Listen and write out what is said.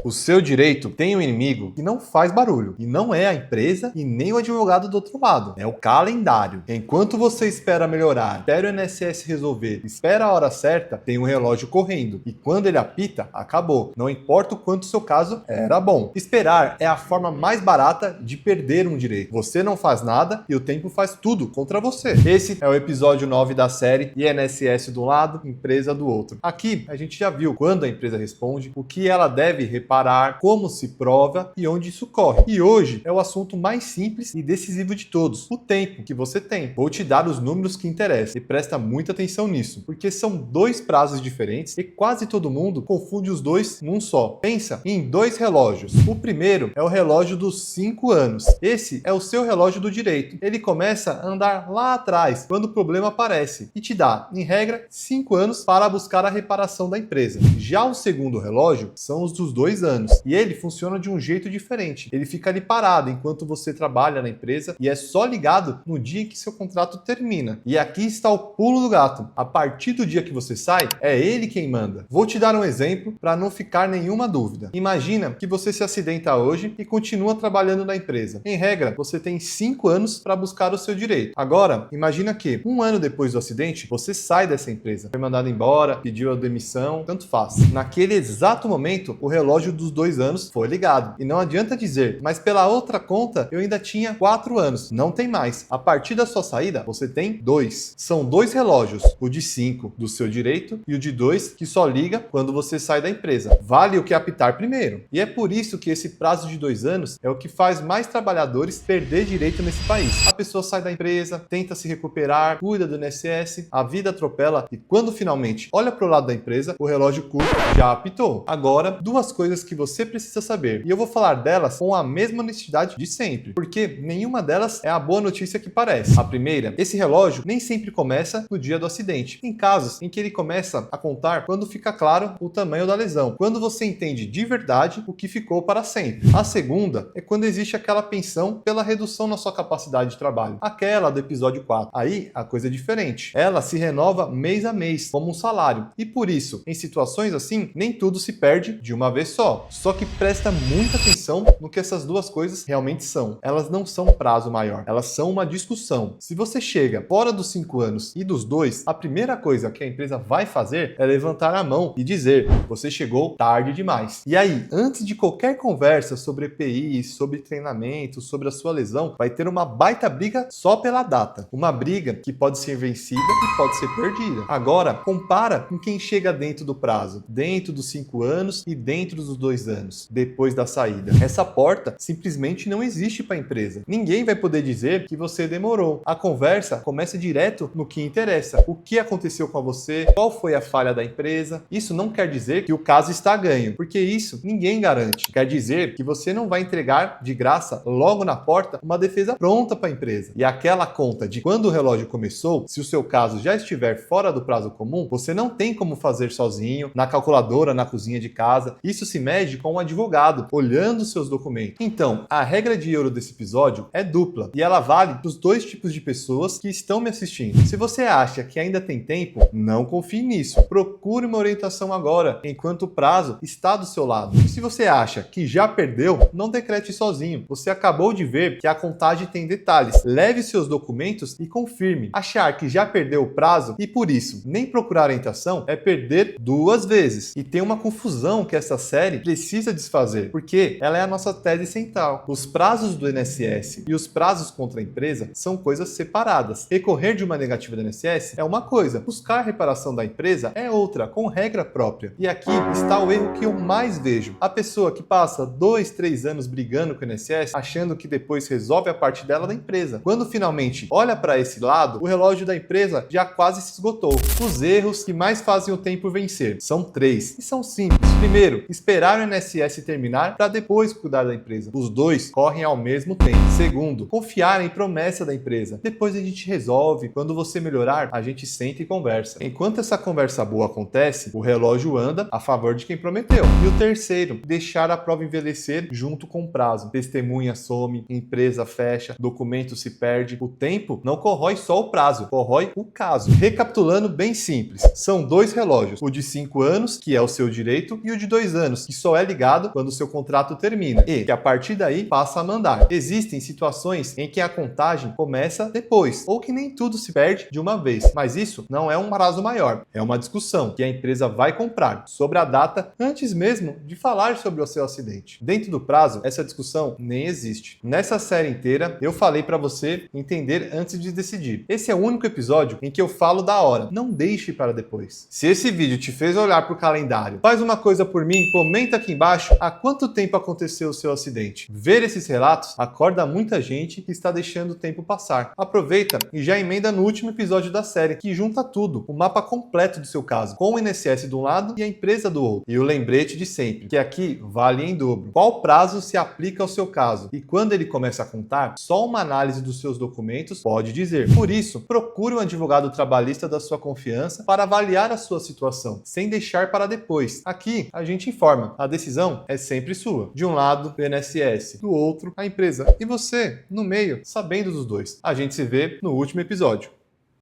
O seu direito tem um inimigo que não faz barulho, e não é a empresa e nem o advogado do outro lado, é o calendário. Enquanto você espera melhorar, espera o INSS resolver, espera a hora certa, tem um relógio correndo, e quando ele apita, acabou. Não importa o quanto o seu caso era bom. Esperar é a forma mais barata de perder um direito. Você não faz nada e o tempo faz tudo contra você. Esse é o episódio 9 da série INSS do lado, empresa do outro. Aqui a gente já viu quando a empresa responde, o que ela deve reparar, como se prova e onde isso corre. E hoje é o assunto mais simples e decisivo de todos, o tempo que você tem. Vou te dar os números que interessam e presta muita atenção nisso, porque são dois prazos diferentes e quase todo mundo confunde os dois num só. Pensa em dois relógios. O primeiro é o relógio dos 5 anos. Esse é o seu relógio do direito. Ele começa a andar lá atrás, quando o problema aparece, e te dá, em regra, 5 anos para buscar a reparação da empresa. Já o segundo relógio são os dos 2 anos, e ele funciona de um jeito diferente. Ele fica ali parado enquanto você trabalha na empresa e é só ligado no dia em que seu contrato termina. E aqui está o pulo do gato. A partir do dia que você sai, é ele quem manda. Vou te dar um exemplo para não ficar nenhuma dúvida. Imagina que você se acidenta hoje e continua trabalhando na empresa. Em regra, você tem 5 anos para buscar o seu direito. Agora, imagina que 1 ano depois do acidente, você sai dessa empresa. Foi mandado embora, pediu a demissão, tanto faz. Naquele exato momento, o relógio dos 2 anos foi ligado. E não adianta dizer, mas pela outra conta, eu ainda tinha 4 anos. Não tem mais. A partir da sua saída, você tem 2. São 2 relógios. O de 5 do seu direito e o de 2 que só liga quando você sai da empresa. Vale o que apitar primeiro. E é por isso que esse prazo de 2 anos é o que faz mais trabalhadores perder direito nesse país. A pessoa sai da empresa, tenta se recuperar, cuida do INSS, a vida atropela e quando finalmente olha para o lado da empresa, o relógio curto já apitou. Agora, 2 coisas que você precisa saber. E eu vou falar delas com a mesma honestidade de sempre, porque nenhuma delas é a boa notícia que parece. A primeira, esse relógio nem sempre começa no dia do acidente. Tem casos em que ele começa a contar quando fica claro o tamanho da lesão, quando você entende de verdade o que ficou para sempre. A segunda é quando existe aquela pensão pela redução na sua capacidade de trabalho, aquela do episódio 4. Aí a coisa é diferente. Ela se renova mês a mês, como um salário. E por isso, em situações assim, nem tudo se perde de uma vez só. Só que presta muita atenção no que essas 2 coisas realmente são. Elas não são prazo maior, elas são uma discussão. Se você chega fora dos 5 anos e dos 2, a primeira coisa que a empresa vai fazer é levantar a mão e dizer: você chegou tarde demais. E aí, antes de qualquer conversa sobre EPI, sobre treinamento, sobre a sua lesão, vai ter uma baita briga só pela data. Uma briga que pode ser vencida e pode ser perdida. Agora, compara com quem chega dentro do prazo, dentro dos 5 anos e dentro dos 2 anos, depois da saída. Essa porta simplesmente não existe para a empresa. Ninguém vai poder dizer que você demorou. A conversa começa direto no que interessa. O que aconteceu com você? Qual foi a falha da empresa? Isso não quer dizer que o caso está ganho, porque isso ninguém garante. Quer dizer que você não vai entregar de graça, logo na porta, uma defesa pronta para a empresa. E aquela conta de quando o relógio começou, se o seu caso já estiver fora do prazo comum, você não tem como fazer sozinho, na calculadora, na cozinha de casa. Isso se mede com um advogado, olhando os seus documentos. Então, a regra de ouro desse episódio é dupla, e ela vale para os 2 tipos de pessoas que estão me assistindo. Se você acha que ainda tem tempo, não confie nisso. Procure uma orientação agora, enquanto o prazo está do seu lado. E se você acha que já perdeu, não decrete sozinho. Você acabou de ver que a contagem tem detalhes. Leve seus documentos e confirme. Achar que já perdeu o prazo e por isso nem procurar orientação é perder 2 vezes. E tem uma confusão que essa série precisa desfazer, porque ela é a nossa tese central. Os prazos do INSS e os prazos contra a empresa são coisas separadas. Recorrer de uma negativa do INSS é uma coisa, buscar a reparação da empresa é outra, com regra própria. E aqui está o erro que eu mais vejo. A pessoa que passa 2, 3 anos brigando com o INSS, achando que depois resolve a parte dela da empresa. Quando finalmente olha para esse lado, o relógio da empresa já quase se esgotou. Os erros que mais fazem o tempo vencer são 3 e são simples. Primeiro, esperar o INSS terminar para depois cuidar da empresa. Os 2 correm ao mesmo tempo. Segundo, confiar em promessa da empresa. Depois a gente resolve. Quando você melhorar, a gente senta e conversa. Enquanto essa conversa boa acontece, o relógio anda a favor de quem prometeu. E o terceiro, deixar a prova envelhecer junto com o prazo. Testemunha some, empresa fecha, documento se perde. O tempo não corrói só o prazo, corrói o caso. Recapitulando bem simples, são 2 relógios. O de 5 anos, que é o seu direito, e o de 2 anos, que só é ligado quando o seu contrato termina e que a partir daí passa a mandar. Existem situações em que a contagem começa depois, ou que nem tudo se perde de uma vez, mas isso não é um prazo maior, é uma discussão que a empresa vai comprar sobre a data antes mesmo de falar sobre o seu acidente. Dentro do prazo, essa discussão nem existe. Nessa série inteira, eu falei para você entender antes de decidir. Esse é o único episódio em que eu falo da hora. Não deixe para depois. Se esse vídeo te fez olhar para o calendário, faz uma coisa por mim, comenta aqui embaixo há quanto tempo aconteceu o seu acidente. Ver esses relatos acorda muita gente que está deixando o tempo passar. Aproveita e já emenda no último episódio da série, que junta tudo, o mapa completo do seu caso, com o INSS de um lado e a empresa do outro. E o lembrete de sempre, que aqui vale em dobro. Qual prazo se aplica ao seu caso? E quando ele começa a contar, só uma análise dos seus documentos pode dizer. Por isso, procure um advogado trabalhista da sua confiança para avaliar a sua situação, sem deixar para depois. Aqui, a gente informa. A decisão é sempre sua. De um lado, o INSS. Do outro, a empresa. E você, no meio, sabendo dos dois. A gente se vê no último episódio.